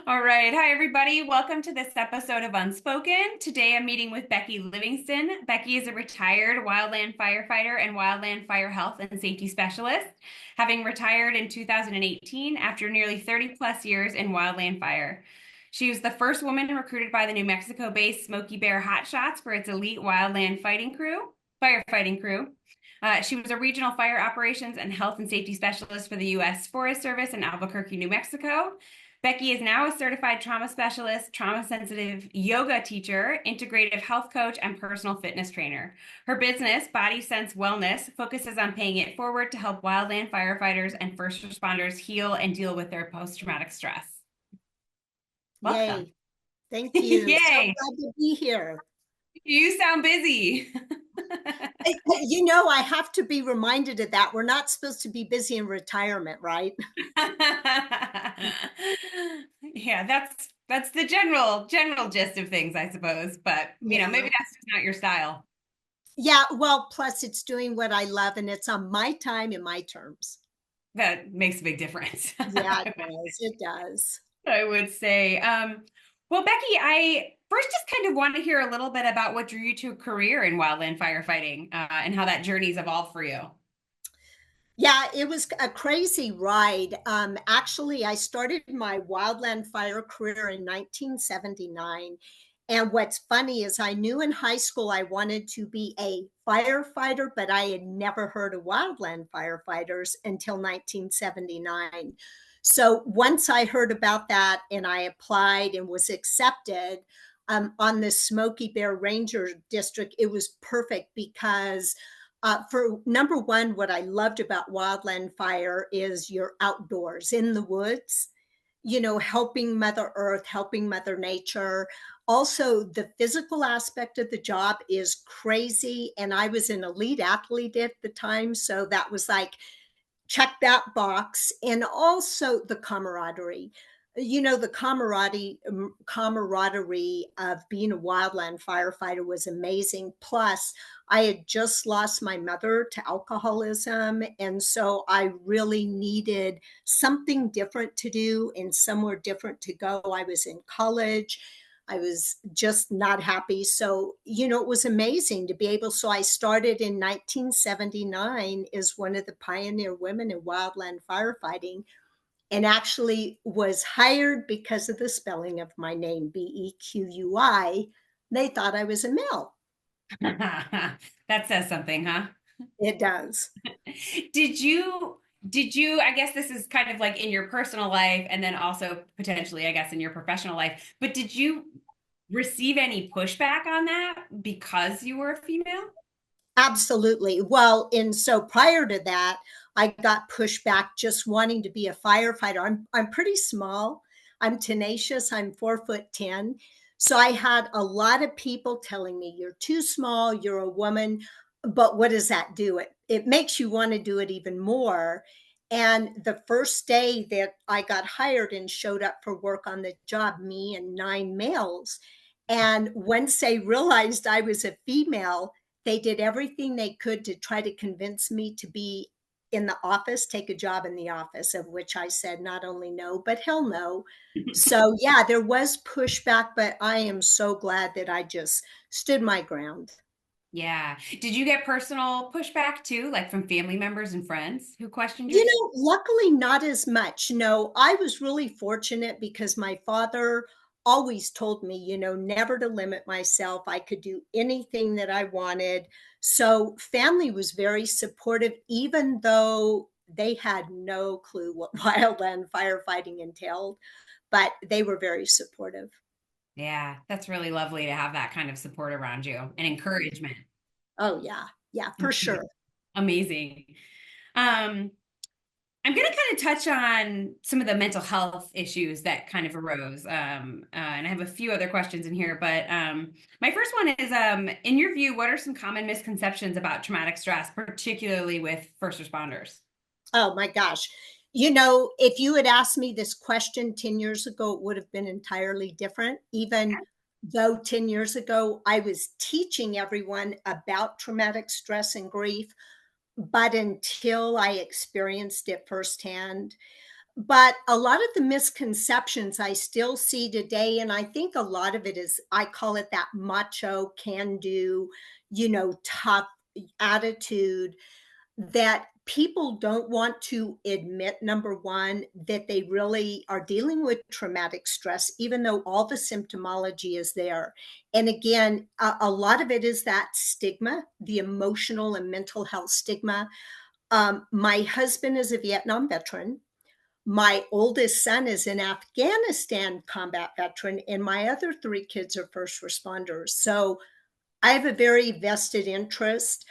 All right. Hi, everybody. Welcome to this episode of Unspoken. Today I'm meeting with Bequi Livingston. Bequi is a retired wildland firefighter and wildland fire health and safety specialist, having retired in 2018 after nearly 30 plus years in wildland fire. She was the first woman recruited by the New Mexico-based Smoky Bear Hotshots for its elite wildland firefighting crew. She was a regional fire operations and health and safety specialist for the U.S. Forest Service in Albuquerque, New Mexico. Bequi is now a certified trauma specialist, trauma sensitive yoga teacher, integrative health coach, and personal fitness trainer. Her business, Body Sense Wellness, focuses on paying it forward to help wildland firefighters and first responders heal and deal with their post traumatic stress. Welcome. Yay. Thank you. So Yay. glad to be here. You sound busy. I have to be reminded of that. We're not supposed to be busy in retirement, right? Yeah, that's the general gist of things, I suppose. But maybe that's just not your style. Yeah, well, plus it's doing what I love and it's on my time and my terms. That makes a big difference. Yeah, it does. It does. I would say. Well, Bequi, I first just kind of want to hear a little bit about what drew you to a career in wildland firefighting, and how that journey's evolved for you. Yeah, it was a crazy ride. Actually, I started my wildland fire career in 1979. And what's funny is I knew in high school I wanted to be a firefighter, but I had never heard of wildland firefighters until 1979. So once I heard about that and I applied and was accepted on the Smoky Bear Ranger District, it was perfect because for number one, what I loved about wildland fire is you're outdoors in the woods, helping Mother Earth, helping Mother Nature. Also, the physical aspect of the job is crazy. And I was an elite athlete at the time. So that was like, check that box. And also the camaraderie. The camaraderie of being a wildland firefighter was amazing. Plus, I had just lost my mother to alcoholism. And so I really needed something different to do and somewhere different to go. I was in college. I was just not happy. So, it was amazing to be able. So I started in 1979 as one of the pioneer women in wildland firefighting, and actually was hired because of the spelling of my name, Bequi. They thought I was a male. That says something, huh? It does. Did you, I guess this is kind of like in your personal life and then also potentially, I guess, in your professional life, but did you receive any pushback on that because you were a female? Absolutely. Well, and so prior to that, I got pushback just wanting to be a firefighter. I'm pretty small. I'm tenacious. I'm 4'10". So I had a lot of people telling me, you're too small, you're a woman. But what does that do? It makes you want to do it even more. And the first day that I got hired and showed up for work on the job, me and 9 males. And once they realized I was a female, they did everything they could to try to convince me to be in the office, take a job in the office, of which I said not only no, but hell no. So yeah, there was pushback, but I am so glad that I just stood my ground. Yeah. Did you get personal pushback too, like from family members and friends who questioned your? Luckily not as much. No, I was really fortunate because my father always told me, never to limit myself. I could do anything that I wanted. So family was very supportive, even though they had no clue what wildland firefighting entailed, but they were very supportive. Yeah, that's really lovely to have that kind of support around you and encouragement. Oh yeah. Yeah, for sure. Amazing. Um, I'm going to kind of touch on some of the mental health issues that kind of arose. And I have a few other questions in here, but my first one is, in your view, what are some common misconceptions about traumatic stress, particularly with first responders? Oh my gosh. If you had asked me this question 10 years ago, it would have been entirely different. Even though 10 years ago, I was teaching everyone about traumatic stress and grief, but until I experienced it firsthand, but a lot of the misconceptions I still see today, and I think a lot of it is, I call it that macho, can do, tough attitude, that people don't want to admit, number one, that they really are dealing with traumatic stress, even though all the symptomology is there. And again, a lot of it is that stigma, the emotional and mental health stigma. My husband is a Vietnam veteran. My oldest son is an Afghanistan combat veteran, and my other three kids are first responders. So I have a very vested interest,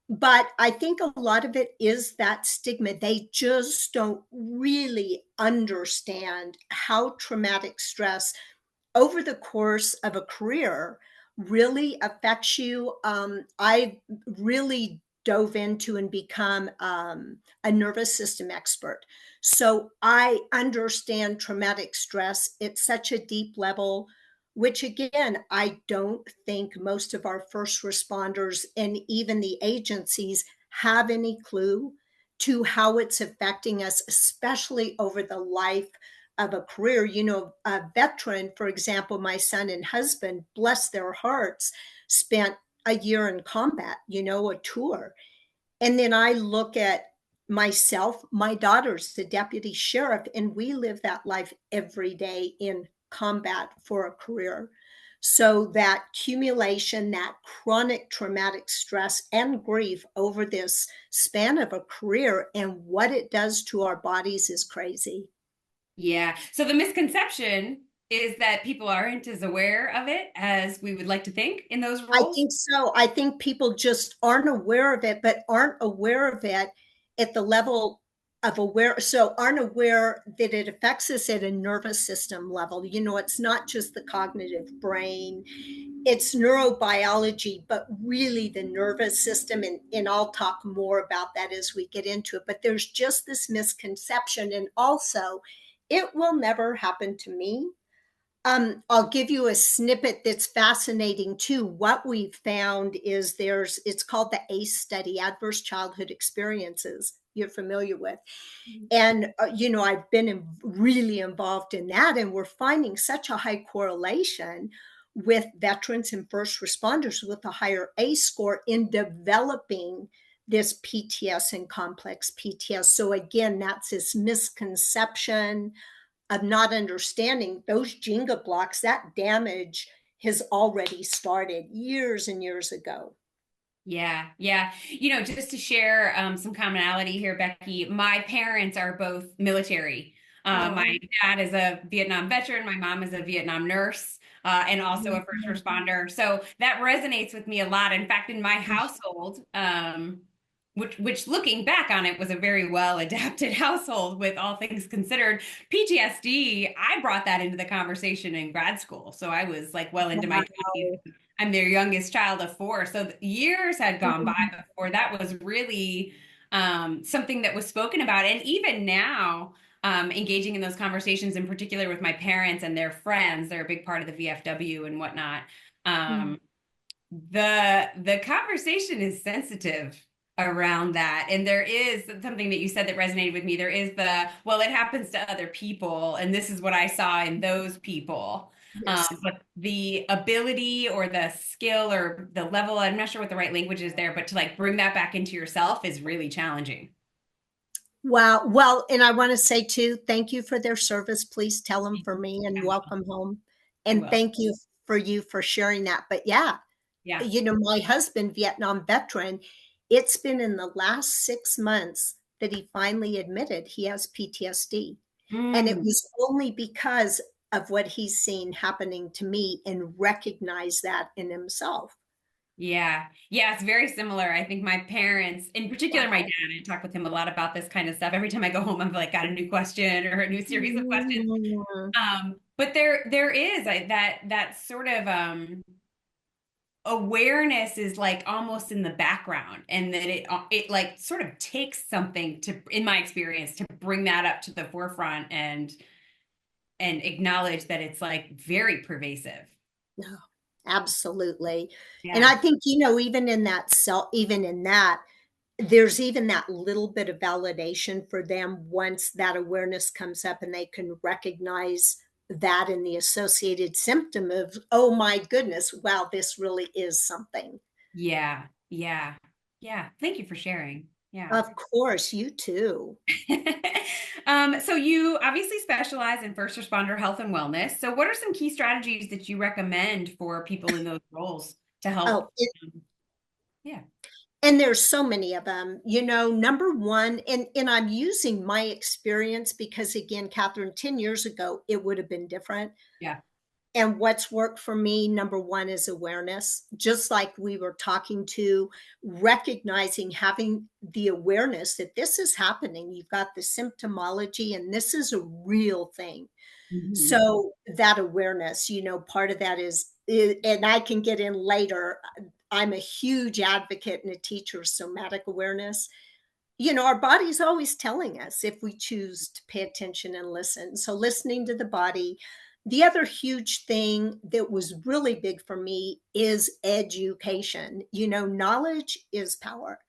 but I think a lot of it is that stigma. They just don't really understand how traumatic stress over the course of a career really affects you. I really dove into and become a nervous system expert. So I understand traumatic stress at such a deep level, which again, I don't think most of our first responders and even the agencies have any clue to how it's affecting us, especially over the life of a career. A veteran, for example, my son and husband, bless their hearts, spent a year in combat, a tour. And then I look at myself, my daughter's the deputy sheriff, and we live that life every day in combat for a career. So that accumulation, that chronic traumatic stress and grief over this span of a career and what it does to our bodies is crazy. Yeah. So the misconception is that people aren't as aware of it as we would like to think in those I roles. think so. I think people just aren't aware of it, but aren't aware of it at the level of aware. So aren't aware that it affects us at a nervous system level. It's not just the cognitive brain, it's neurobiology, but really the nervous system. And I'll talk more about that as we get into it. But there's just this misconception. And also, it will never happen to me. I'll give you a snippet that's fascinating too. What we've found is it's called the ACE study, Adverse Childhood Experiences, you're familiar with. And, I've been really involved in that, and we're finding such a high correlation with veterans and first responders with a higher ACE score in developing this PTS and complex PTS. So again, that's this misconception of not understanding those Jenga blocks. That damage has already started years and years ago. Yeah, yeah. Just to share some commonality here, Becky, my parents are both military. My Oh. dad is a Vietnam veteran, my mom is a Vietnam nurse, and also a first responder. So that resonates with me a lot. In fact, in my household, which looking back on it was a very well adapted household with all things considered, PTSD, I brought that into the conversation in grad school. So I was like well into my 20s. Wow. I'm their youngest child of four. So years had gone by before that was really something that was spoken about. And even now, engaging in those conversations, in particular with my parents and their friends, they're a big part of the VFW and whatnot. Um, the conversation is sensitive around that. And there is something that you said that resonated with me. There is well, it happens to other people, and this is what I saw in those people. Yes. But the ability or the skill or the level, I'm not sure what the right language is there, but to like bring that back into yourself is really challenging. Wow. Well, and I want to say too, thank you for their service. Please tell them for me and Yeah, welcome home. I And will. thank you for sharing that. But yeah, Yeah. my husband, Vietnam veteran, it's been in the last 6 months that he finally admitted he has PTSD. And it Mm. was only because of what he's seen happening to me and recognize that in himself. Yeah. Yeah, it's very similar. I think my parents, in particular my Wow. dad, I talk with him a lot about this kind of stuff. Every time I go home, I'm like, got a new question or a new series of questions. Mm. But there is that sort of awareness is like almost in the background, and that it like sort of takes something to, in my experience, to bring that up to the forefront and acknowledge that it's like very pervasive. No, absolutely. And Yeah. I think, even in that self, even in that, there's even that little bit of validation for them once that awareness comes up and they can recognize that in the associated symptom of, oh my goodness, wow, this really is something. Yeah, yeah, yeah. Thank you for sharing. Yeah. Of course, you too. So you obviously specialize in first responder health and wellness. So what are some key strategies that you recommend for people in those roles to help? Oh, Yeah, and there's so many of them. Number one, and I'm using my experience because, again, Catherine, 10 years ago, it would have been different. yeah. And what's worked for me, number one, is awareness. Just like we were talking to, recognizing, having the awareness that this is happening. You've got the symptomology, and this is a real thing. Mhm. So that awareness, part of that is, and I can get in later. I'm a huge advocate and a teacher of somatic awareness. Our body's always telling us if we choose to pay attention and listen. So, listening to the body. The other huge thing that was really big for me is education. Knowledge is power.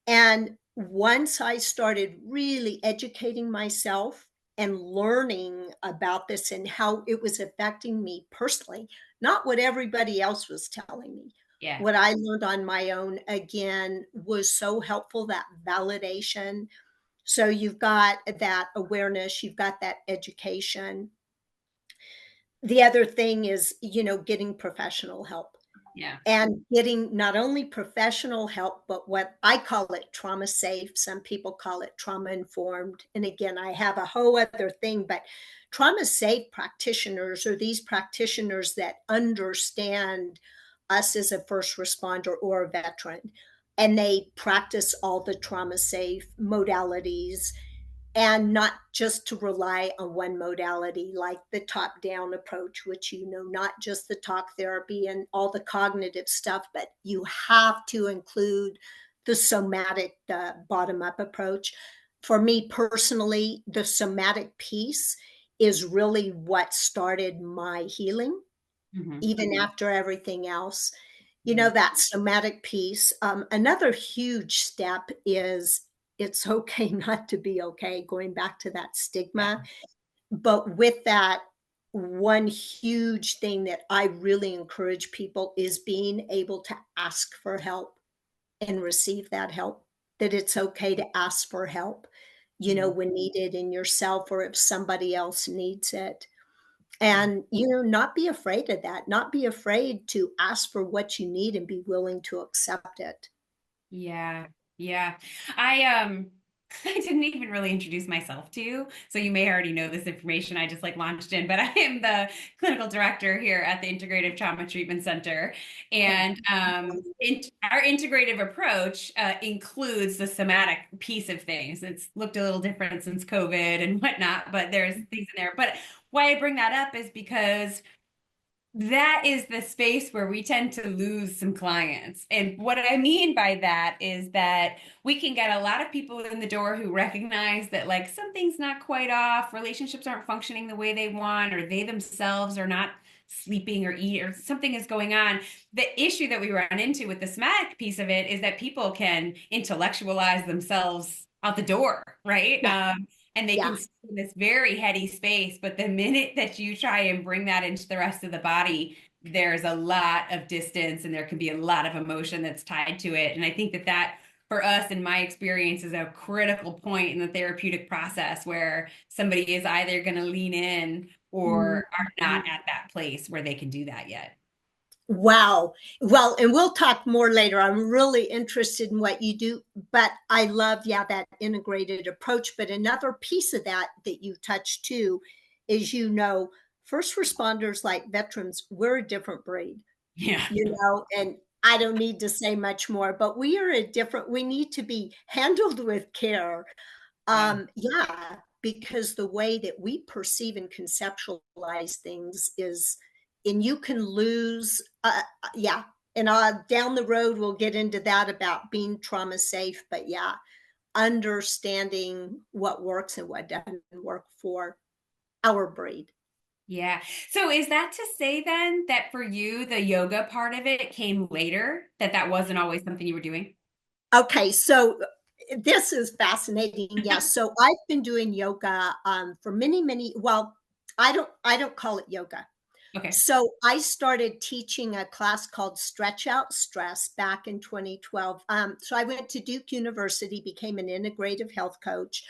And once I started really educating myself and learning about this and how it was affecting me personally, not what everybody else was telling me, Yeah, what I learned on my own, again, was so helpful. That validation. So you've got that awareness, you've got that education. The other thing is, getting professional help yeah. and getting not only professional help, but what I call it trauma safe. Some people call it trauma informed. And again, I have a whole other thing, but trauma safe practitioners are these practitioners that understand us as a first responder or a veteran. And they practice all the trauma safe modalities and not just to rely on one modality like the top down approach, which, not just the talk therapy and all the cognitive stuff, but you have to include the somatic, the bottom up approach. For me personally, the somatic piece is really what started my healing, Mhm. even after everything else. Mhm. That somatic piece. Another huge step is it's okay not to be okay, going back to that Yeah. stigma. But with that, one huge thing that I really encourage people is being able to ask for help and receive that help, that it's okay to ask for help, Mhm. when needed in yourself or if somebody else needs it. Yeah. And, not be afraid of that, not be afraid to ask for what you need and be willing to accept it. Yeah, yeah. I I didn't even really introduce myself to you, so you may already know this information. I just like launched in, but I am the clinical director here at the Integrative Trauma Treatment Center, Okay. and our integrative approach includes the somatic piece of things. It's looked a little different since COVID and whatnot, but there's things in there. But why I bring that up is because that is the space where we tend to lose some clients. And what I mean by that is that we can get a lot of people in the door who recognize that like something's not quite off, relationships aren't functioning the way they want, or they themselves are not sleeping or eat, or something is going on. The issue that we run into with the somatic piece of it is that people can intellectualize themselves out the door, right? Yeah, And they can yeah. stay in this very heady space. But the minute that you try and bring that into the rest of the body, there's a lot of distance and there can be a lot of emotion that's tied to it. And I think that that for us, in my experience, is a critical point in the therapeutic process where somebody is either going to lean in Mhm. or are not at that place where they can do that yet. Wow. Well, and we'll talk more later. I'm really interested in what you do, but I love, yeah, that integrated approach. But another piece of that that you touched too is, first responders like veterans, we're a different breed, Yeah. and I don't need to say much more, but we need to be handled with care. Yeah. Yeah, because the way that we perceive and conceptualize things is, and you can lose, yeah. And down the road, we'll get into that about being trauma safe. But yeah, understanding what works and what doesn't work for our breed. Yeah. So is that to say then that for you, the yoga part of it came later, that that wasn't always something you were doing? Okay, so this is fascinating. Yes, so I've been doing yoga for many. Well, I don't call it yoga. Okay. So I started teaching a class called Stretch Out Stress back in 2012. So I went to Duke University, became an integrative health coach,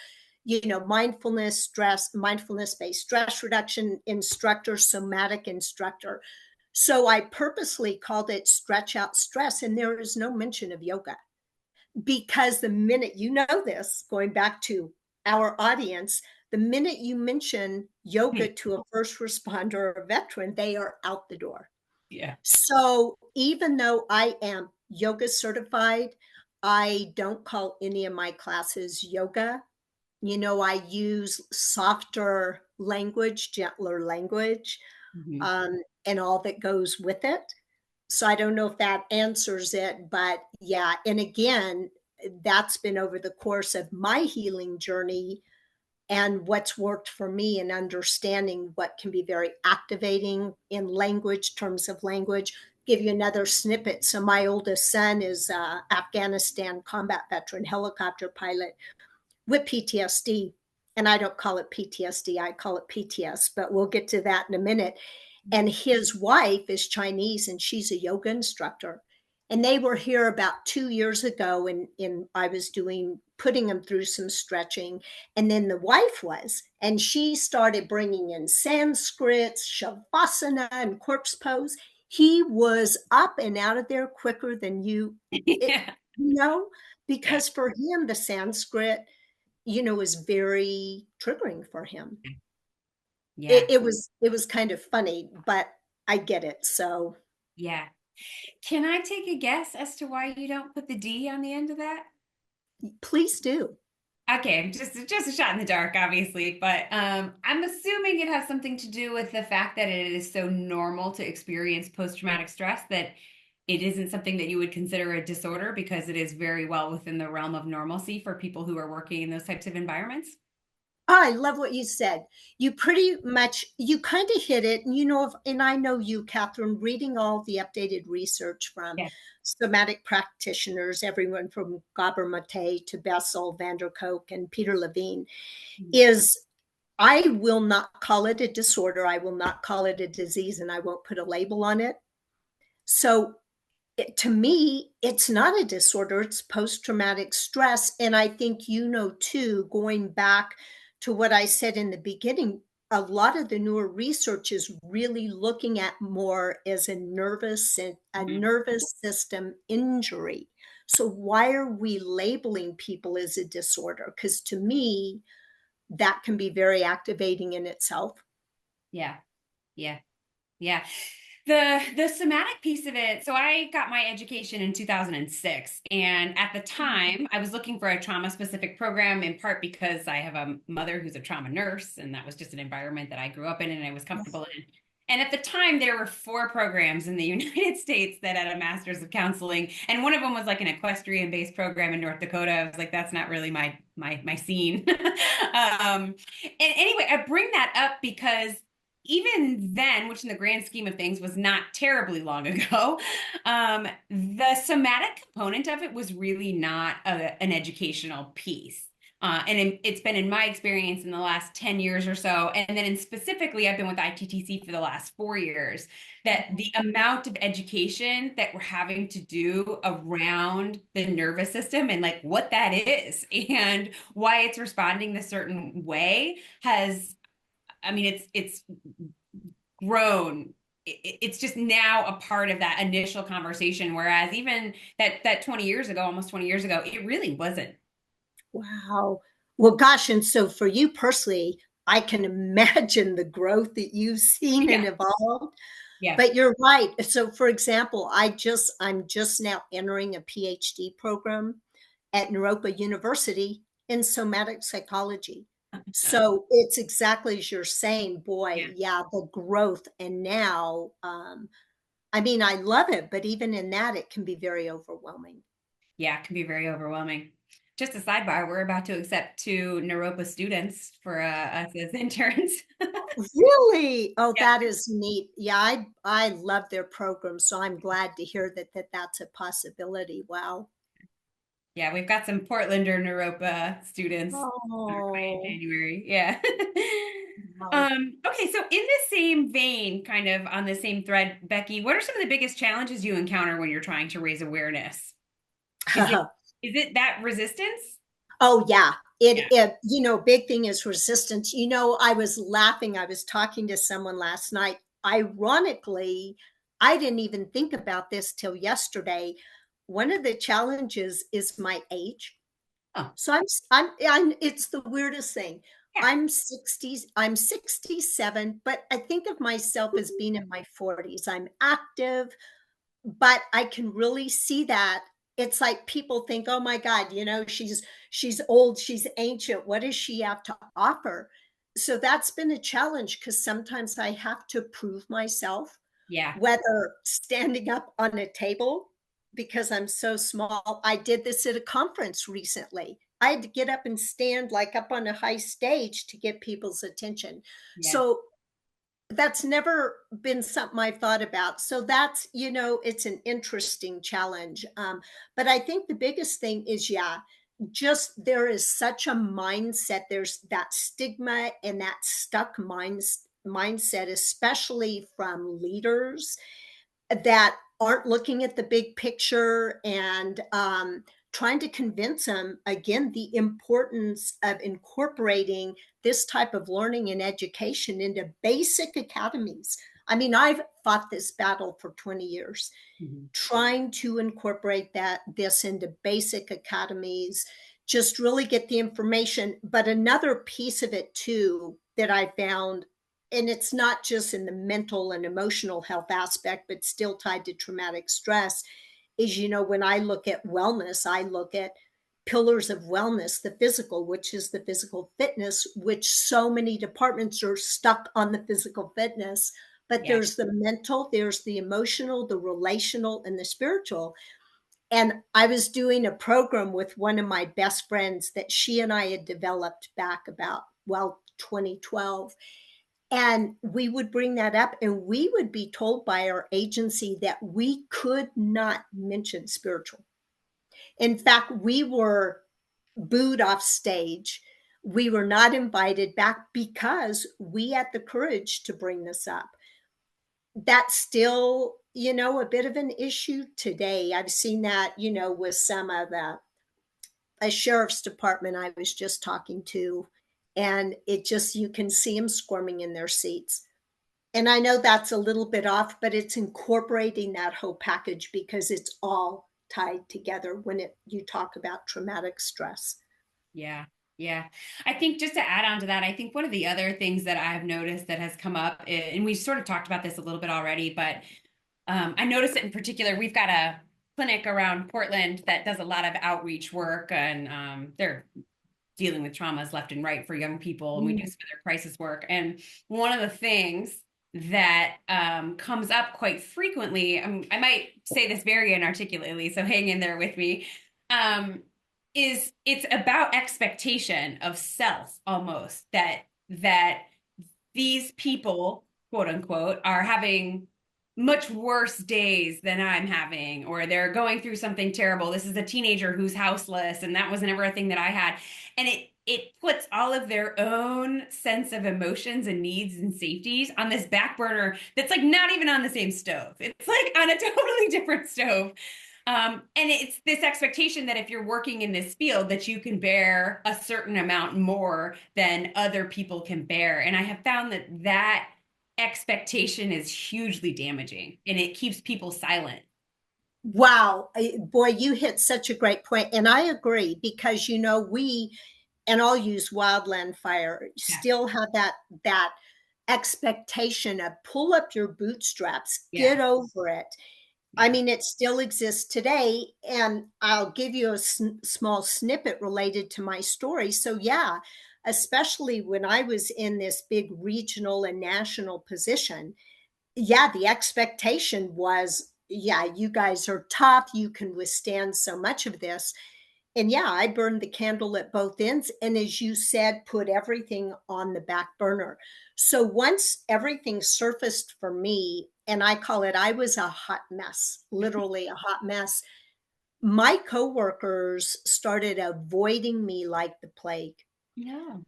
mindfulness-based stress reduction instructor, somatic instructor. So I purposely called it Stretch Out Stress, and there is no mention of yoga because the minute you know this, going back to our audience, the minute you mention yoga Hmm. to a first responder or a veteran, they are out the door. Yeah. So even though I am yoga certified, I don't call any of my classes yoga. I use softer language, gentler language, Hmm. and all that goes with it. So I don't know if that answers it, but yeah. And again, that's been over the course of my healing journey and what's worked for me in understanding what can be very activating in language, terms of language. Give you another snippet. So my oldest son is a Afghanistan combat veteran, helicopter pilot with PTSD. And I don't call it PTSD, I call it PTS, but we'll get to that in a minute. And his wife is Chinese and she's a yoga instructor. And they were here about 2 years ago, and I was putting them through some stretching. And then the wife was, and she started bringing in Sanskrit, Shavasana, and corpse pose. He was up and out of there quicker than it, Yeah. you know, Yeah. because for him, the Sanskrit, is very triggering for him. Yeah. It was kind of funny, but I get it. So Yeah. Can I take a guess as to why you don't put the D on the end of that? please do. Okay, just a shot in the dark, obviously, but I'm assuming it has something to do with the fact that it is so normal to experience post-traumatic stress that it isn't something that you would consider a disorder because it is very well within the realm of normalcy for people who are working in those types of environments. Oh, I love what you said. You kind of hit it. And I know you, Catherine, reading all the updated research from Yeah. somatic practitioners, everyone from Gabor Mate to Bessel, van der Kolk, and Peter Levine, is I will not call it a disorder. I will not call it a disease, and I won't put a label on it. So to me, it's not a disorder, it's post traumatic stress. And I think, too, going back to what I said in the beginning, a lot of the newer research is really looking at more as a Mhm. nervous system injury. So why are we labeling people as a disorder? Because to me, that can be very activating in itself. Yeah. Yeah. Yeah. The somatic piece of it, so I got my education in 2006, and at the time I was looking for a trauma specific program in part because I have a mother who's a trauma nurse and that was just an environment that I grew up in and I was comfortable in. And at the time there were four programs in the United States that had a master's of counseling, and one of them was like an equestrian based program in North Dakota. I was like, that's not really my scene. And anyway, I bring that up because even then, which in the grand scheme of things was not terribly long ago, the somatic component of it was really not an educational piece. It's been in my experience in the last 10 years or so. And then specifically, I've been with ITTC for the last 4 years, that the amount of education that we're having to do around the nervous system and like what that is and why it's responding this certain way has, I mean, it's grown. It's just now a part of that initial conversation. Whereas even that 20 years ago, almost 20 years ago, it really wasn't. Wow. Well, gosh, and so for you personally, I can imagine the growth that you've seen and Yeah. evolved. Yeah. But you're right. So for example, I'm just now entering a PhD program at Naropa University in somatic psychology. So it's exactly as you're saying, boy, Yeah. yeah, the growth. And now, I mean, I love it, but even in that, it can be very overwhelming. Yeah. It can be very overwhelming. Just a sidebar, we're about to accept two Naropa students for us as interns. Really? Oh, Yeah. that is neat. Yeah, I love their program, so I'm glad to hear that that's a possibility. Wow. Yeah, we've got some Portlander Naropa students in Oh, January. Yeah. wow. Okay, so in the same vein, kind of on the same thread, Becky, what are some of the biggest challenges you encounter when you're trying to raise awareness? Is it is it that resistance? Oh yeah. Yeah. Big thing is resistance. I was laughing. I was talking to someone last night. Ironically, I didn't even think about this till yesterday. One of the challenges is my age. Oh, So I'm it's the weirdest thing. yeah. I'm 67, but I think of myself as being in my 40s. I'm active, but I can really see that. It's like people think, oh my God, she's old, she's ancient. What does she have to offer? So that's been a challenge because sometimes I have to prove myself, Yeah. whether standing up on a table because I'm so small. I did this at a conference recently. I had to get up and stand like up on a high stage to get people's attention. Yeah. So that's never been something I thought about. So it's an interesting challenge. But I think the biggest thing is, yeah, just there is such a mindset. There's that stigma and that stuck mindset, especially from leaders that aren't looking at the big picture and trying to convince them again the importance of incorporating this type of learning and education into basic academies. I mean, I've fought this battle for 20 years, Mhm. trying to incorporate this into basic academies, just really get the information. But another piece of it too that I found, and it's not just in the mental and emotional health aspect, but still tied to traumatic stress, is, when I look at wellness, I look at pillars of wellness, the physical, which is the physical fitness, which so many departments are stuck on the physical fitness. But Yeah. there's the mental, there's the emotional, the relational, and the spiritual. And I was doing a program with one of my best friends that she and I had developed back about, 2012. And we would bring that up, and we would be told by our agency that we could not mention spiritual. In fact, we were booed off stage. We were not invited back because we had the courage to bring this up. That's still, a bit of an issue today. I've seen that, with some of a sheriff's department I was just talking to, and it just, you can see them squirming in their seats. And I know that's a little bit off, but it's incorporating that whole package because it's all tied together when you talk about traumatic stress. Yeah. Yeah. I think just to add on to that, I think one of the other things that I've noticed that has come up, and we sort of talked about this a little bit already, but I noticed it in particular. We've got a clinic around Portland that does a lot of outreach work, and they're dealing with traumas left and right for young people, and we do Mm. some of their crisis work. And one of the things that comes up quite frequently, I might say this very inarticulately, so hang in there with me, um, is it's about expectation of self almost that these people, quote unquote, are having much worse days than I'm having, or they're going through something terrible. This is a teenager who's houseless, and that was never a thing that I had. And it puts all of their own sense of emotions and needs and safeties on this back burner that's like not even on the same stove. It's like on a totally different stove. And it's this expectation that if you're working in this field, that you can bear a certain amount more than other people can bear. And I have found that expectation is hugely damaging and it keeps people silent. Wow. Boy, you hit such a great point. And I agree because, and I'll use Wildland Fire, Yeah. still have that expectation of pull up your bootstraps, Yeah. get over it. I Yeah. mean, it still exists today. And I'll give you a small snippet related to my story. So, yeah, especially when I was in this big regional and national position, yeah, the expectation was, yeah, you guys are tough. You can withstand so much of this. And yeah, I burned the candle at both ends. And as you said, put everything on the back burner. So once everything surfaced for me, and I call it, I was a hot mess, literally a hot mess. my coworkers started avoiding me like the plague. No.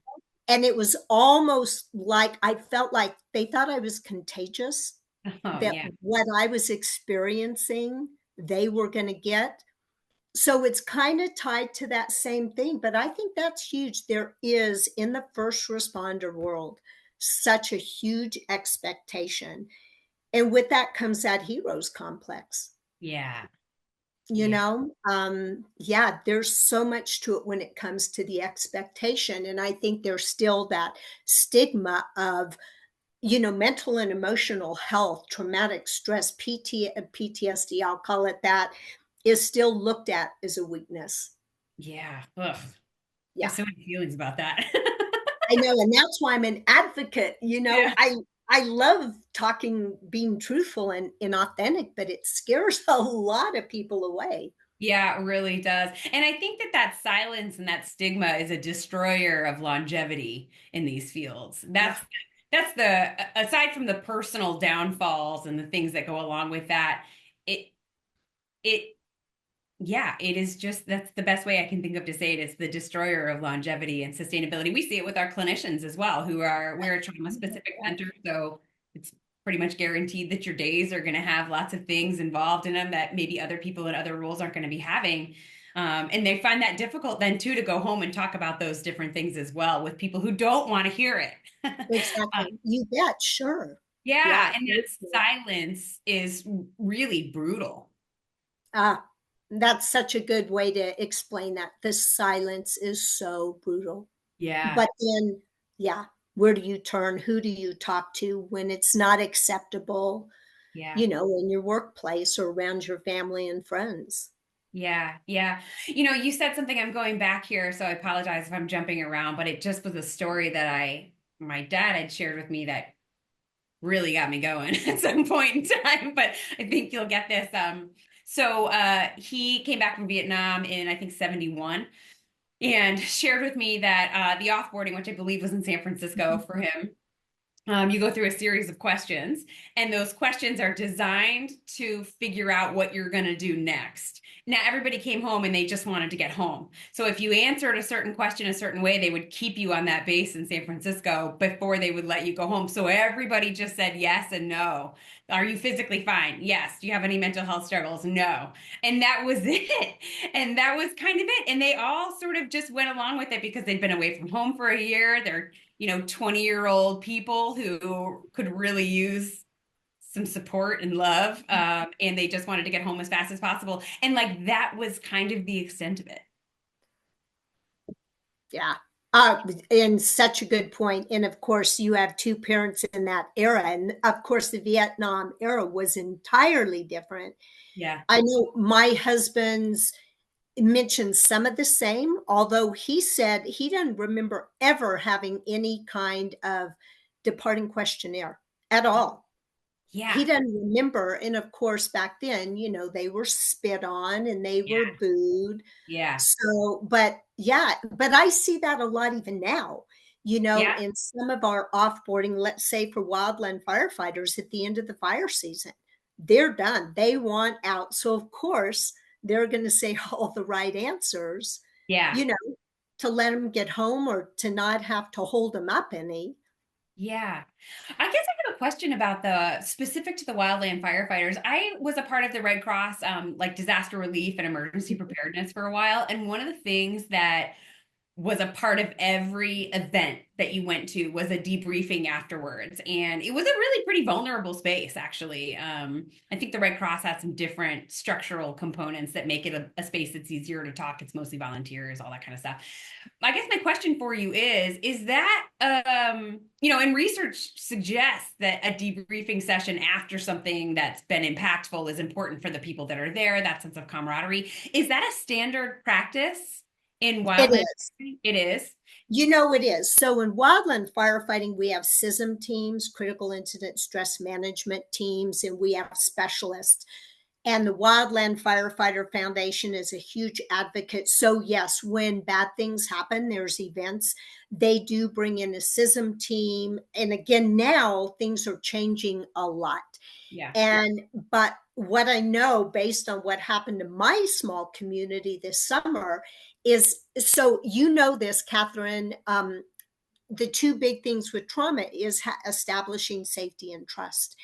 And it was almost like I felt like they thought I was contagious, Oh, that yeah. what I was experiencing, they were going to get. So it's kind of tied to that same thing. But I think that's huge. There is in the first responder world such a huge expectation. And with that comes that heroes complex. Yeah. You Yeah. know, yeah, there's so much to it when it comes to the expectation. And I think there's still that stigma of, mental and emotional health, traumatic stress, PTSD, I'll call it that, is still looked at as a weakness. Yeah. Ugh. I have Yeah, so many feelings about that. I know. And that's why I'm an advocate. Yeah. I love talking, being truthful and authentic, but it scares a lot of people away. Yeah, it really does. And I think that that silence and that stigma is a destroyer of longevity in these fields. Yeah, That's the aside from the personal downfalls and the things that go along with that, it it yeah, it is just that's the best way I can think of to say it. It's the destroyer of longevity and sustainability. We see it with our clinicians as well, we're a trauma specific yeah, center, so it's pretty much guaranteed that your days are going to have lots of things involved in them that maybe other people in other roles aren't going to be having. And they find that difficult then too to go home and talk about those different things as well with people who don't want to hear it. exactly. You bet. Sure. Yeah, Yeah. and that silence is really brutal. Ah, that's such a good way to explain that. The silence is so brutal. Yeah, But then, yeah, where do you turn? Who do you talk to when it's not acceptable, yeah. in your workplace or around your family and friends? Yeah, yeah. You said something, I'm going back here, so I apologize if I'm jumping around, but it just was a story that my dad had shared with me that really got me going at some point in time, but I think you'll get this. He came back from Vietnam in, I think, 71 and shared with me that the offboarding, which I believe was in San Francisco for him, you go through a series of questions, and those questions are designed to figure out what you're going to do next. Now, everybody came home and they just wanted to get home. So, if you answered a certain question a certain way, they would keep you on that base in San Francisco before they would let you go home. So, everybody just said yes and no. Are you physically fine? Yes. Do you have any mental health struggles? No. And that was it. And that was kind of it. And they all sort of just went along with it because they'd been away from home for a year. They're 20-year-old people who could really use some support and love. And they just wanted to get home as fast as possible. And like that was kind of the extent of it. Yeah. And such a good point. And of course, you have two parents in that era. And of course, the Vietnam era was entirely different. Yeah. I know my husband's mentioned some of the same, although he said he doesn't remember ever having any kind of departing questionnaire at all. Yeah. He doesn't remember. And of course, back then, they were spit on and they were Yeah. booed. Yeah. So, but yeah, but I see that a lot even now, Yeah. in some of our offboarding, let's say for wildland firefighters at the end of the fire season, they're done. They want out. So, of course, they're going to say all the right answers, Yeah. you know, to let them get home or to not have to hold them up any. Yeah. I guess I have a question about the specific to the wildland firefighters. I was a part of the Red Cross, like disaster relief and emergency preparedness for a while. And one of the things that was a part of every event that you went to was a debriefing afterwards. And it was a really pretty vulnerable space, actually. I think the Red Cross has some different structural components that make it a space that's easier to talk. It's mostly volunteers, all that kind of stuff. I guess my question for you is that, and research suggests that a debriefing session after something that's been impactful is important for the people that are there, that sense of camaraderie. Is that a standard practice in It wildland? is. It is. It is. So in wildland firefighting, we have CISM teams, critical incident stress management teams, and we have specialists. And the Wildland Firefighter Foundation is a huge advocate. So, yes, when bad things happen, there's events. They do bring in a CISM team. And again, now things are changing a lot. Yeah. And, but what I know based on what happened to my small community this summer is, so you know this, Catherine, the two big things with trauma is establishing safety and trust.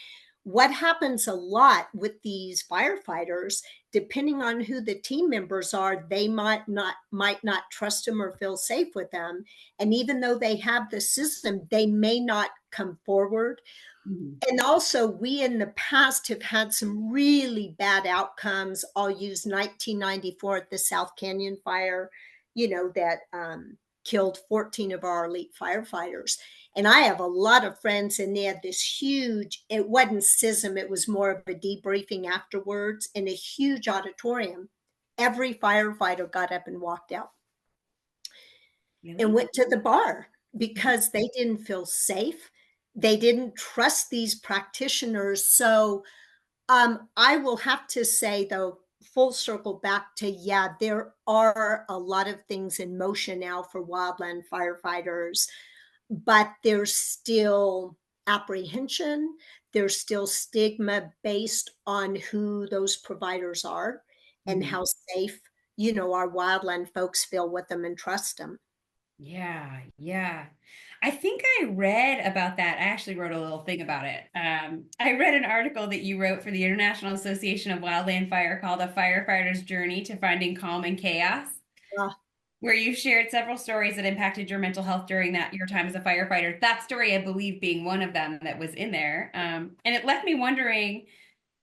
What happens a lot with these firefighters, depending on who the team members are, they might not trust them or feel safe with them. And even though they have the system, they may not come forward. Mhm. And also, we in the past have had some really bad outcomes. I'll use 1994 at the South Canyon fire, that killed 14 of our elite firefighters. And I have a lot of friends, and they had this huge, it wasn't schism, it was more of a debriefing afterwards in a huge auditorium. Every firefighter got up and walked out and Really? went to the bar Mhm. because they didn't feel safe. They didn't trust these practitioners. So I will have to say, though, full circle back to, yeah, there are a lot of things in motion now for wildland firefighters, but there's still apprehension. There's still stigma based on who those providers are and Mhm. how safe, our wildland folks feel with them and trust them. Yeah, yeah. I think I read about that. I actually wrote a little thing about it. I read an article that you wrote for the International Association of Wildland Fire called A Firefighter's Journey to Finding Calm in Chaos, Uh, where you shared several stories that impacted your mental health during your time as a firefighter. That story, I believe, being one of them that was in there. And it left me wondering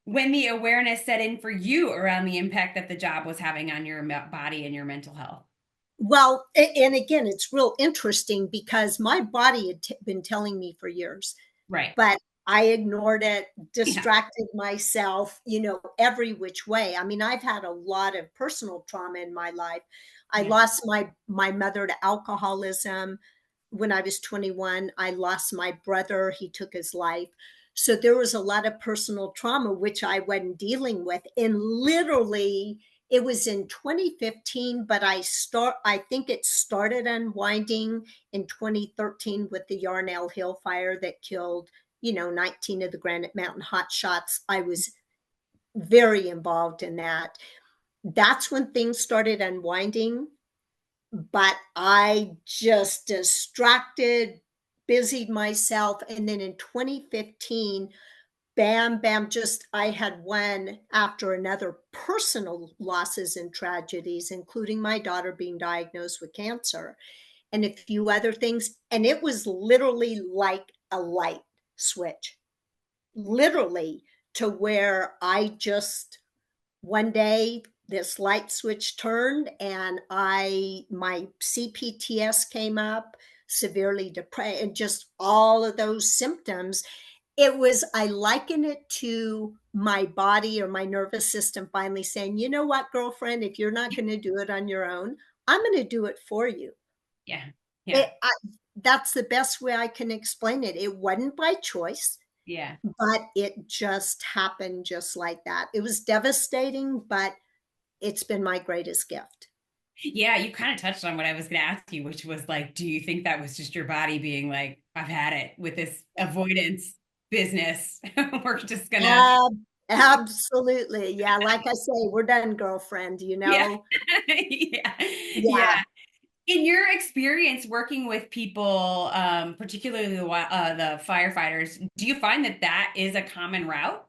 when the awareness set in for you around the impact that the job was having on your body and your mental health. well, and again, it's real interesting because my body had been telling me for years, Right. but I ignored it, Yeah. distracted myself, every which way. I mean, I've had a lot of personal trauma in my life. I Yeah. lost my mother to alcoholism when I was 21. I lost my brother, he took his life. So there was a lot of personal trauma which I wasn't dealing with. And literally it was in 2015, but I think it started unwinding in 2013 with the Yarnell Hill fire that killed 19 of the Granite Mountain hotshots. I was very involved in that. That's when things started unwinding, but I just distracted, busied myself. And then in 2015, bam, bam, just I had one after another personal losses and tragedies, including my daughter being diagnosed with cancer and a few other things. And it was literally like a light switch, literally, to where I just one day this light switch turned and my C-PTS came up, severely depressed, and just all of those symptoms. It was, I liken it to my body or my nervous system finally saying, you know what, girlfriend, if you're not going to do it on your own, I'm going to do it for you. Yeah. Yeah. it, I, that's the best way I can explain it. It wasn't by choice, Yeah. but it just happened just like that. It was devastating, but it's been my greatest gift. Yeah, you kind of touched on what I was going to ask you, which was like, do you think that was just your body being like, I've had it with this avoidance business? We're just gonna, Absolutely. Yeah. Like I say, we're done, girlfriend, yeah, yeah, Yeah. yeah. In your experience working with people, particularly the firefighters, do you find that that is a common route?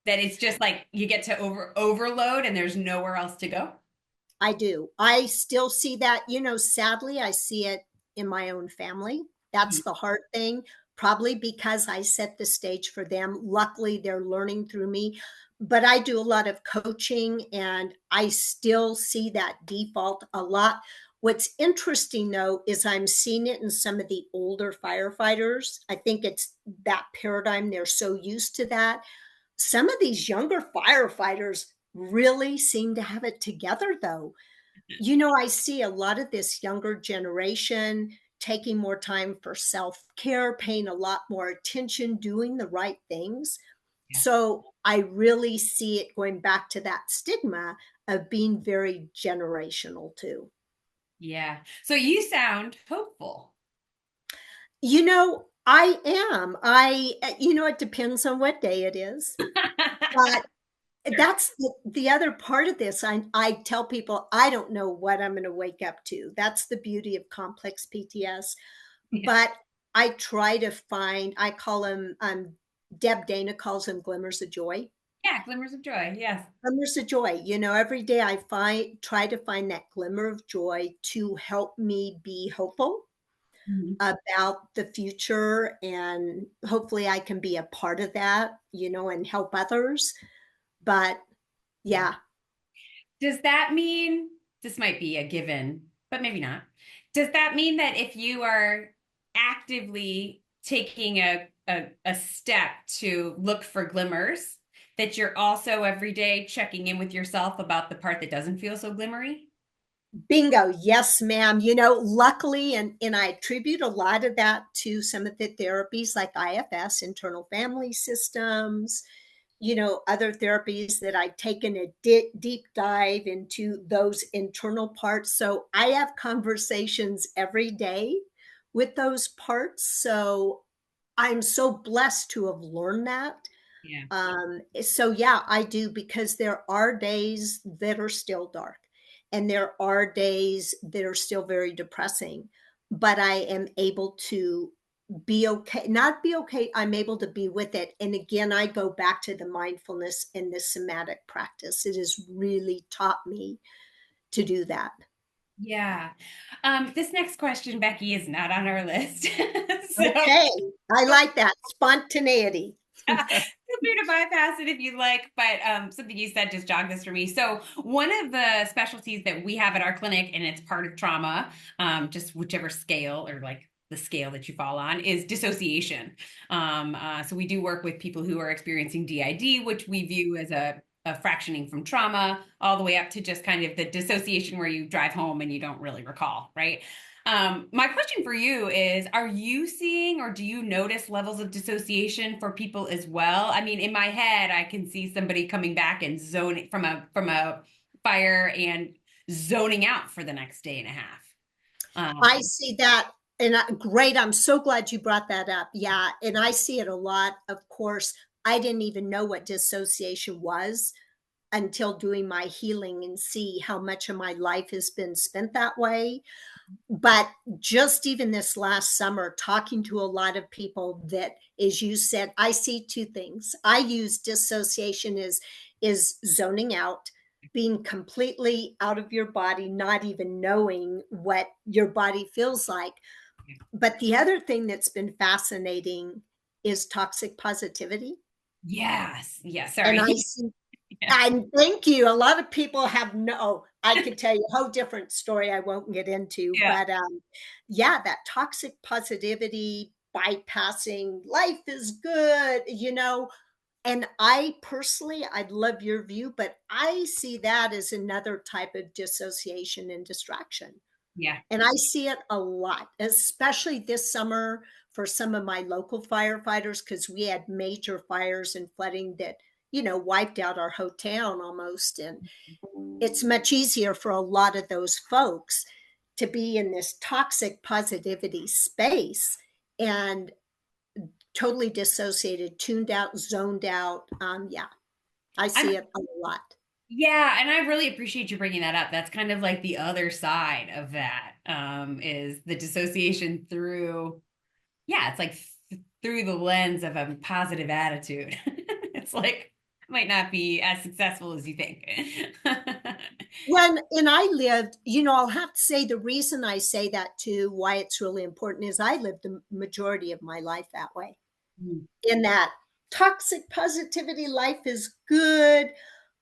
That it's just like you get to overload and there's nowhere else to go? I do. I still see that, sadly, I see it in my own family. That's Mhm. the hard thing, probably because I set the stage for them. Luckily, they're learning through me, but I do a lot of coaching and I still see that default a lot. What's interesting though is I'm seeing it in some of the older firefighters. I think it's that paradigm. They're so used to that. Some of these younger firefighters really seem to have it together though. I see a lot of this younger generation taking more time for self-care, paying a lot more attention, doing the right things. Yeah. So I really see it going back to that stigma of being very generational too. Yeah. So you sound hopeful. I am. It depends on what day it is. But Sure. that's the other part of this. I tell people I don't know what I'm going to wake up to. That's the beauty of complex PTS. Yeah. But I try to find, I call them, Deb Dana calls them glimmers of joy. Yeah. Glimmers of joy. Yes. Glimmers of joy. Every day try to find that glimmer of joy to help me be hopeful Mhm. about the future. And hopefully I can be a part of that, and help others. But Yeah. yeah, Does that mean this might be a given, but maybe not? Does that mean that if you are actively taking a step to look for glimmers, that you're also every day checking in with yourself about the part that doesn't feel so glimmery? bingo. Yes, ma'am. Luckily, and I attribute a lot of that to some of the therapies like IFS, internal family systems, other therapies that I've taken a deep dive into those internal parts. So I have conversations every day with those parts. So I'm so blessed to have learned that. Yeah. So yeah, I do, because there are days that are still dark and there are days that are still very depressing, but I am able to be okay, not be okay. I'm able to be with it. And again, I go back to the mindfulness and the somatic practice. It has really taught me to do that. Yeah. This next question, Becky, is not on our list. So Okay. I like that spontaneity. feel free to bypass it if you'd like, but something you said just jogged this for me. So one of the specialties that we have at our clinic, and it's part of trauma, just whichever scale or like the scale that you fall on, is dissociation. So we do work with people who are experiencing DID, which we view as a fractioning from trauma, all the way up to just kind of the dissociation where you drive home and you don't really recall, right? My question for you is, are you seeing or do you notice levels of dissociation for people as well? I mean, in my head, I can see somebody coming back and zoning from a fire and zoning out for the next day and a half. I Um, see that. And great. I'm so glad you brought that up. Yeah. And I see it a lot. Of course, I didn't even know what dissociation was until doing my healing and see how much of my life has been spent that way. But just even this last summer, talking to a lot of people that, as you said, I see two things. I use dissociation as is zoning out, being completely out of your body, not even knowing what your body feels like. But the other thing that's been fascinating is toxic positivity. yes, yeah, And sorry. I see, Yeah, and thank you. A lot of people have I could tell you a whole different story I won't get into, yeah, but yeah, that toxic positivity, bypassing life is good, and I personally, I'd love your view, but I see that as another type of dissociation and distraction. yeah, And I see it a lot, especially this summer for some of my local firefighters, because we had major fires and flooding that, wiped out our whole town almost. And it's much easier for a lot of those folks to be in this toxic positivity space and totally dissociated, tuned out, zoned out. Yeah, I I'm see it a lot. Yeah, and I really appreciate you bringing that up. That's kind of like the other side of that, is the dissociation through, yeah, it's like through the lens of a positive attitude. It's like might not be as successful as you think. And I lived, I'll have to say the reason I say that too, why it's really important, is I lived the majority of my life that way. Mm, In that toxic positivity, life is good.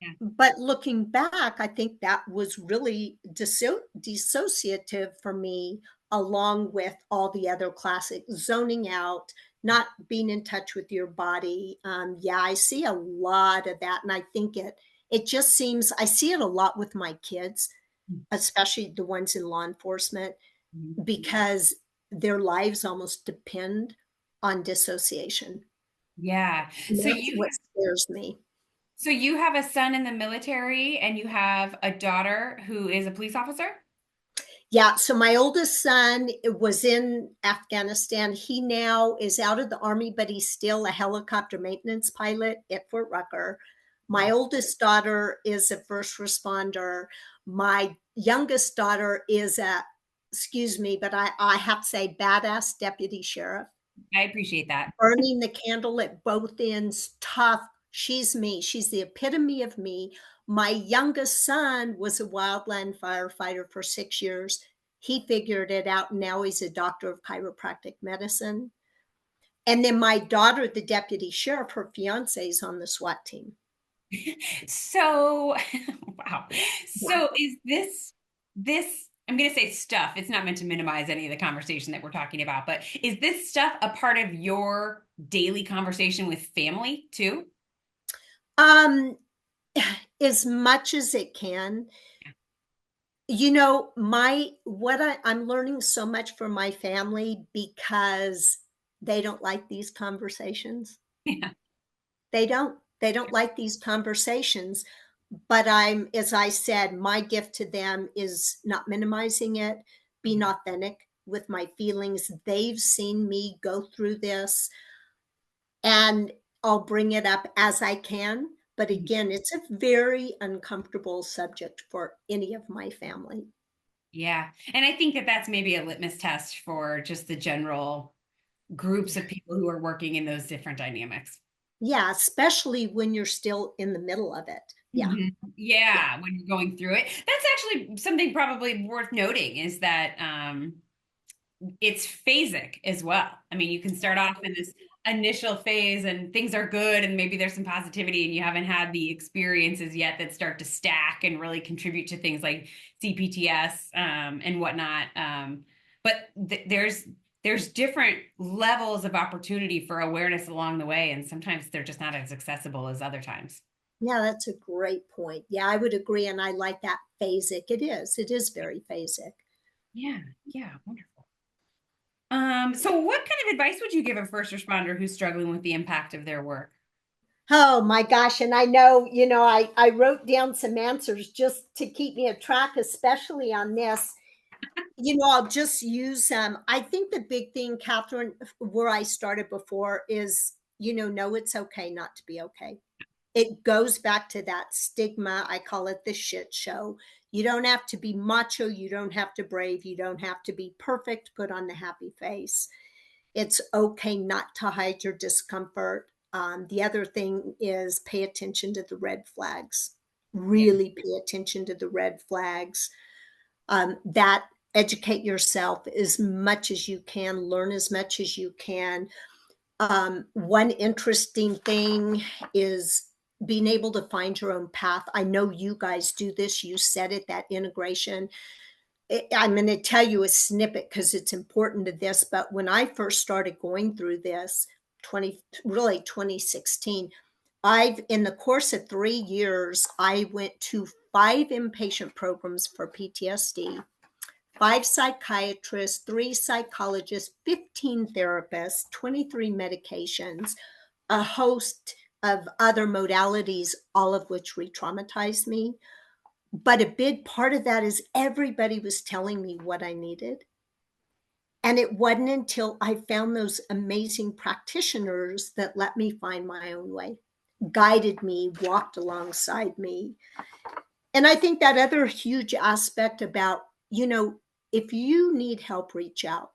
yeah, But looking back, I think that was really dissociative for me, along with all the other classic zoning out, not being in touch with your body. Yeah, I see a lot of that, and I think it just seems I see it a lot with my kids, mm, especially the ones in law enforcement, mm. because their lives almost depend on dissociation. Yeah. And So that's you what scares me. so you have a son in the military and you have a daughter who is a police officer? Yeah, so my oldest son was in Afghanistan. He now is out of the Army, but he's still a helicopter maintenance pilot at Fort Rucker. My Wow. oldest daughter is a first responder. My youngest daughter is a, excuse me, but I have to say, badass deputy sheriff, I appreciate that. burning the candle at both ends, tough. She's me. She's the epitome of me. My youngest son was a wildland firefighter for 6 years. He figured it out. And now he's a doctor of chiropractic medicine. And then my daughter, the deputy sheriff, her fiance is on the SWAT team. So, wow. Yeah. So is this I'm going to say stuff. It's not meant to minimize any of the conversation that we're talking about, but is this stuff a part of your daily conversation with family too? Um, as much as it can. You know, I'm learning so much from my family because they don't like these conversations. Yeah. They don't like these conversations, but as I said, my gift to them is not minimizing it, being authentic with my feelings. They've seen me go through this, and I'll bring it up as I can. But again, it's a very uncomfortable subject for any of my family. Yeah. And I think that that's maybe a litmus test for just the general groups of people who are working in those different dynamics. Yeah, especially when you're still in the middle of it. Yeah, Mhm. yeah, Yeah, when you're going through it. That's actually something probably worth noting is that it's phasic as well. I mean, you can start off in this initial phase and things are good and maybe there's some positivity and you haven't had the experiences yet that start to stack and really contribute to things like C-PTS and whatnot. But there's different levels of opportunity for awareness along the way, and sometimes they're just not as accessible as other times. yeah, that's a great point. Yeah, I would agree. And I like that phasic. It is very phasic. Yeah, yeah, wonderful. So what kind of advice would you give a first responder who's struggling with the impact of their work? Oh my gosh. And I know, I wrote down some answers just to keep me a track, especially on this. I'll just use I think the big thing, Catherine, where I started before is, know it's okay not to be okay. It goes back to that stigma. I call it the shit show. You don't have to be macho. You don't have to brave. You don't have to be perfect. Put on the happy face. It's okay not to hide your discomfort. The other thing is pay attention to the red flags. Yeah. Really pay attention to the red flags. That educate yourself as much as you can, learn as much as you can. One interesting thing is being able to find your own path. I know you guys do this. You said it, that integration. I'm going to tell you a snippet because it's important to this. But when I first started going through this, 2016, in the course of 3 years, I went to 5 inpatient programs for PTSD, 5 psychiatrists, 3 psychologists, 15 therapists, 23 medications, a host of other modalities, all of which re traumatized me. But a big part of that is everybody was telling me what I needed. And it wasn't until I found those amazing practitioners that let me find my own way, guided me, walked alongside me. And I think that other huge aspect about, if you need help, reach out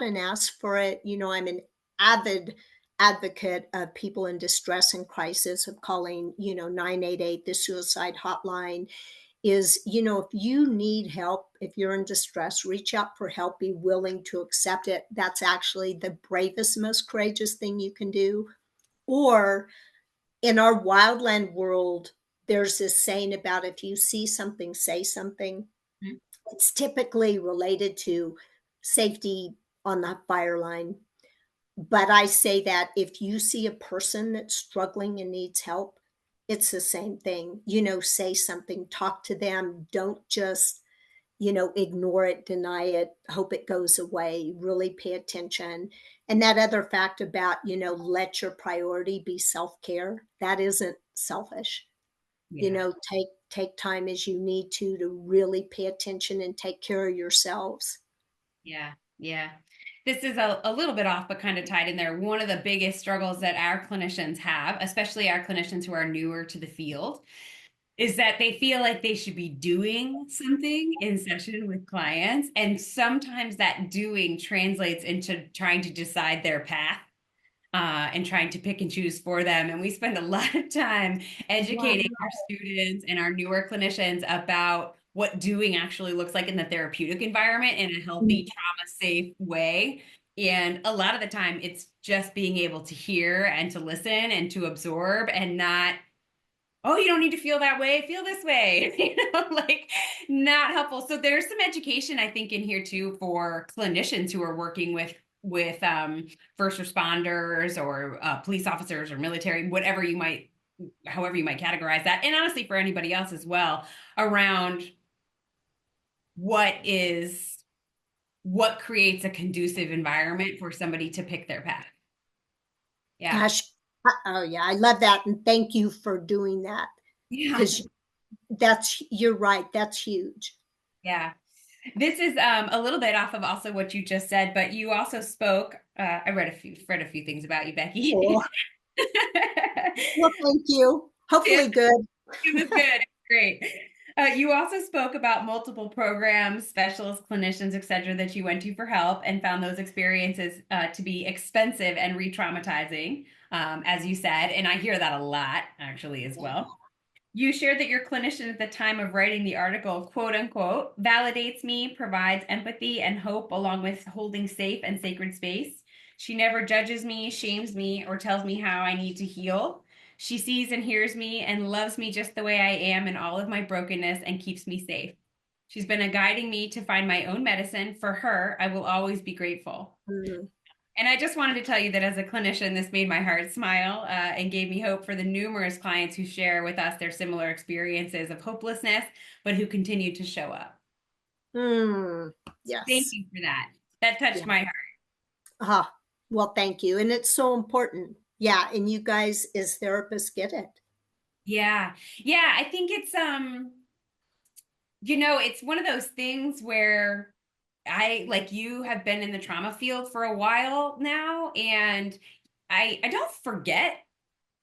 and ask for it. I'm an avid advocate of people in distress and crisis, of calling, 988, the suicide hotline. Is, if you need help, if you're in distress, reach out for help, be willing to accept it. That's actually the bravest, most courageous thing you can do. Or in our wildland world, there's this saying about if you see something, say something. Mhm. It's typically related to safety on the fire line. But I say that if you see a person that's struggling and needs help, it's the same thing. Say something, talk to them. Don't just ignore it, deny it, hope it goes away, really pay attention. And that other fact about, let your priority be self-care. That isn't selfish. Yeah. Take time as you need to really pay attention and take care of yourselves. Yeah, yeah. This is a little bit off, but kind of tied in there. One of the biggest struggles that our clinicians have, especially our clinicians who are newer to the field, is that they feel like they should be doing something in session with clients. And sometimes that doing translates into trying to decide their path and trying to pick and choose for them. And we spend a lot of time Wow. educating our students and our newer clinicians about what doing actually looks like in the therapeutic environment in a healthy, trauma safe way. And a lot of the time, it's just being able to hear and to listen and to absorb and not, oh, you don't need to feel that way, feel this way, like not helpful. So there's some education I think in here too for clinicians who are working with first responders or police officers or military, whatever you might, however you might categorize that, and honestly for anybody else as well, around what is what creates a conducive environment for somebody to pick their path. Yeah. Gosh. Oh yeah, I love that. And thank you for doing that. Yeah. Because you're right. That's huge. Yeah. This is a little bit off of also what you just said, but you also spoke. I read a few things about you, Bequi. Oh, well, thank you. it, Hopefully good. it was good, great. You also spoke about multiple programs, specialists, clinicians, etc., that you went to for help, and found those experiences to be expensive and re-traumatizing, as you said. And I hear that a lot, actually, as well. You shared that your clinician at the time of writing the article, quote unquote, validates me, provides empathy and hope along with holding safe and sacred space. She never judges me, shames me, or tells me how I need to heal. She sees and hears me and loves me just the way I am in all of my brokenness and keeps me safe. She's been a guiding me to find my own medicine. For her, I will always be grateful. Mm. And I just wanted to tell you that as a clinician, this made my heart smile and gave me hope for the numerous clients who share with us their similar experiences of hopelessness, but who continue to show up. Mm. Thank Yes. you for that. That touched Yeah. my heart. Ah, well, thank you. And it's so important. Yeah. And you guys as therapists get it. Yeah. Yeah, I think it's one of those things where I, like you, have been in the trauma field for a while now, and I don't forget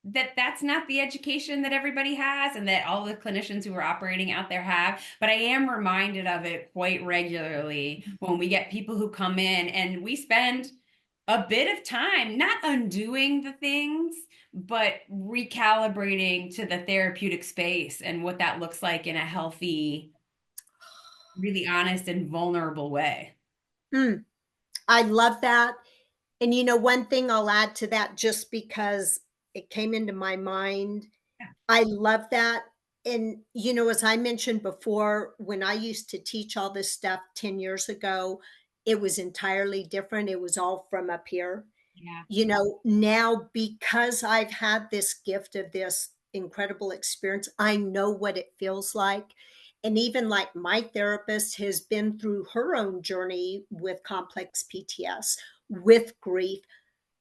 that that's not the education that everybody has and that all the clinicians who are operating out there have, but I am reminded of it quite regularly when we get people who come in and we spend a bit of time not undoing the things but recalibrating to the therapeutic space and what that looks like in a healthy, really honest and vulnerable way. Mm. I love that. And one thing I'll add to that, just because it came into my mind, I love that. And, as I mentioned before, when I used to teach all this stuff 10 years ago, it was entirely different. It was all from up here. Yeah. Now because I've had this gift of this incredible experience, I know what it feels like. And even like my therapist has been through her own journey with complex PTS, with grief.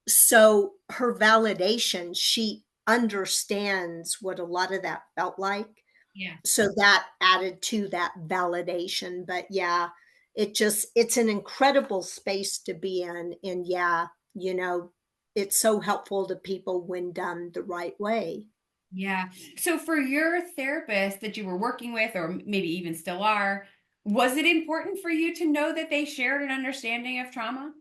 So her validation, she understands what a lot of that felt like. Yeah. So that added to that validation. But yeah, it's an incredible space to be in. And yeah, you know, it's so helpful to people when done the right way. Yeah. So for your therapist that you were working with, or maybe even still are, was it important for you to know that they shared an understanding of trauma?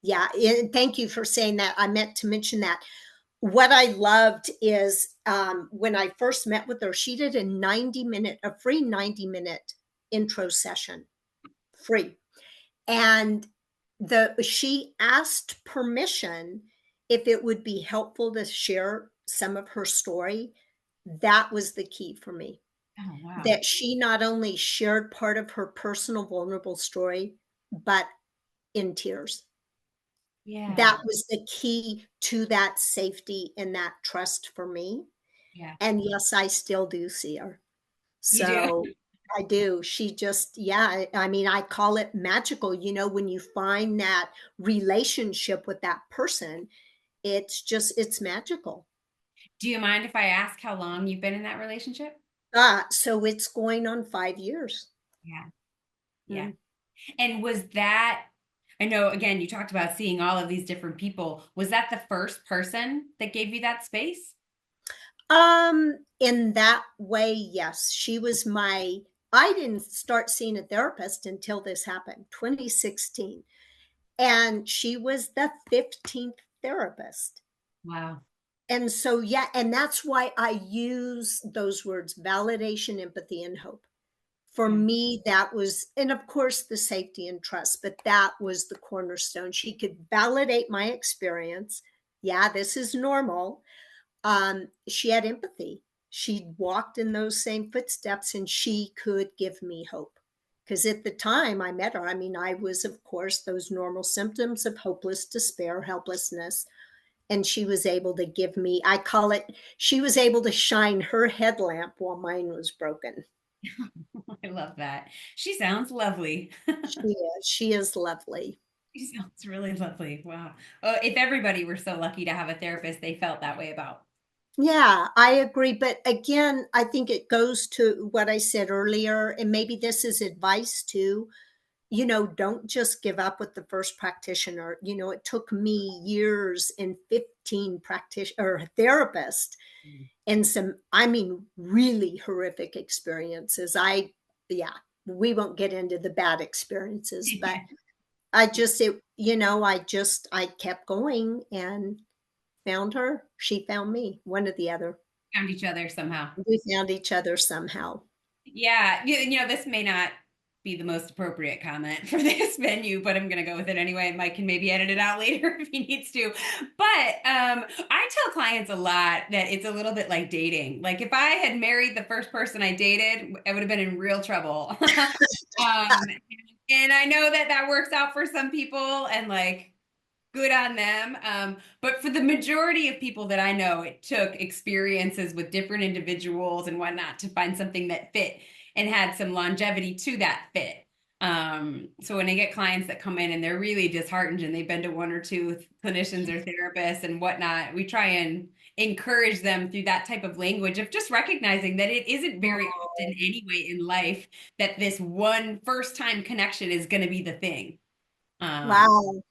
Yeah, and thank you for saying that. I meant to mention that. What I loved is when I first met with her, she did a free 90-minute intro session, free. And she asked permission if it would be helpful to share some of her story. That was the key for me. Oh, wow. That she not only shared part of her personal vulnerable story, but in tears. Yeah. That was the key to that safety and that trust for me. Yeah. And yes, I still do see her. You do? So I do. She just, yeah, I mean, I call it magical. When you find that relationship with that person, it's magical. Do you mind if I ask how long you've been in that relationship? So it's going on 5 years. Yeah. Yeah. Mm. And was that, I know again, you talked about seeing all of these different people. Was that the first person that gave you that space? In that way, yes. I didn't start seeing a therapist until this happened, 2016. And she was the 15th therapist. Wow. And so, yeah, and that's why I use those words: validation, empathy, and hope. For Yeah. me, that was, and of course, the safety and trust, but that was the cornerstone. She could validate my experience. Yeah, this is normal. She had empathy. She walked in those same footsteps and she could give me hope. Because at the time I met her, I mean, I was, of course, those normal symptoms of hopeless despair, helplessness. And she was able to give me, I call it, she was able to shine her headlamp while mine was broken. I love that. She sounds lovely. She is lovely. She sounds really lovely. Wow. Oh, if everybody were so lucky to have a therapist they felt that way about. Yeah, I agree. But again, I think it goes to what I said earlier, and maybe this is advice too. Don't just give up with the first practitioner. It took me years and 15 practitioner or therapists Mm. and some, I mean, really horrific experiences. Yeah, we won't get into the bad experiences, but I kept going and found her. She found me, one or the other. Found each other somehow. We found each other somehow. Yeah, this may not be the most appropriate comment for this venue, but I'm going to go with it anyway. Mike can maybe edit it out later if he needs to. But I tell clients a lot that it's a little bit like dating. Like if I had married the first person I dated, I would have been in real trouble. And I know that that works out for some people, and like good on them. But for the majority of people that I know, it took experiences with different individuals and whatnot to find something that fit and had some longevity to that fit. So when I get clients that come in and they're really disheartened and they've been to one or two clinicians or therapists and whatnot, we try and encourage them through that type of language of just recognizing that it isn't very often anyway in life that this one first time connection is going to be the thing. Um, Wow.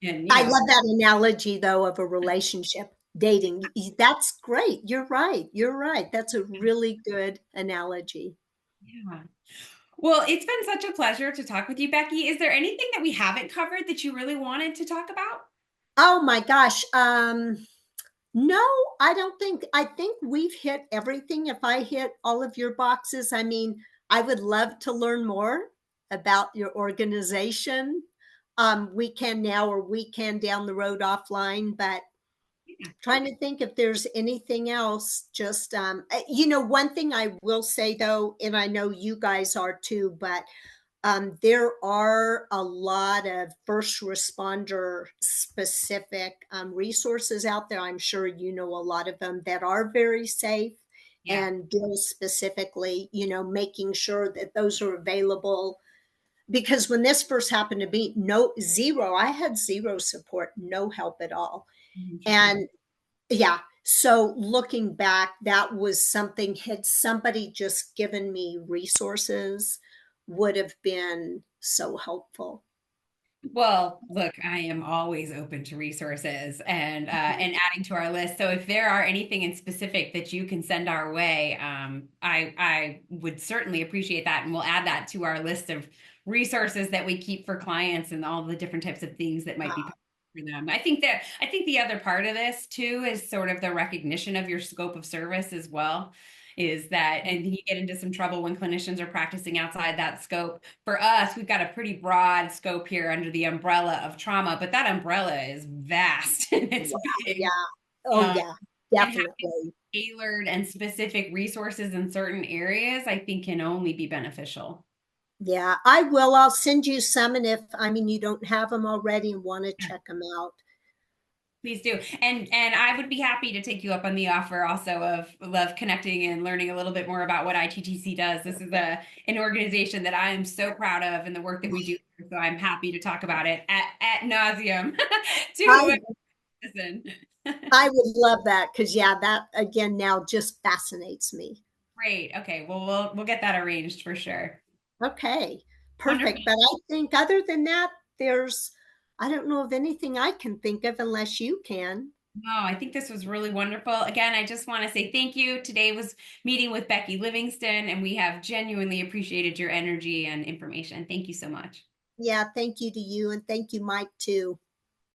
and I love that analogy, though, of a relationship, dating. That's great. You're right. You're right. That's a really good analogy. Yeah. Well, it's been such a pleasure to talk with you, Becky. Is there anything that we haven't covered that you really wanted to talk about? Oh my gosh. No, I think we've hit everything. If I hit all of your boxes, I mean, I would love to learn more about your organization. We can now, or we can down the road offline, but trying to think if there's anything else. Just one thing I will say though, and I know you guys are too, but there are a lot of first responder specific resources out there. I'm sure you know a lot of them that are very safe Yeah. and deal specifically, making sure that those are available. Because when this first happened to me, no, zero, I had zero support, no help at all. Interesting. And yeah. So looking back, that was something, had somebody just given me resources, would have been so helpful. Well, look, I am always open to resources and adding to our list. So if there are anything in specific that you can send our way, I would certainly appreciate that, and we'll add that to our list of resources that we keep for clients and all the different types of things that might be for them. I think the other part of this too is sort of the recognition of your scope of service as well. Is that, and you get into some trouble when clinicians are practicing outside that scope. For us, we've got a pretty broad scope here under the umbrella of trauma, but that umbrella is vast and it's Yeah. big. Oh, Uh, yeah, and having definitely. tailored and specific resources in certain areas, I think can only be beneficial. Yeah, I will. I'll send you some. And if, I mean, you don't have them already and want to check them out. Please do. And I would be happy to take you up on the offer also of love connecting and learning a little bit more about what ITTC does. This is an organization that I am so proud of and the work that we do. So I'm happy to talk about it at nauseum to I whoever listen. I would love that because yeah, that again now just fascinates me. Great. Okay. Well, we'll get that arranged for sure. Okay, Wonderful. perfect. But I think other than that, there's I don't know of anything I can think of unless you can. No, I think this was really wonderful. Again, I just want to say thank you. Today was meeting with Bequi Livingston, and we have genuinely appreciated your energy and information. Thank you so much. Yeah, thank you to you and thank you, Mike, too.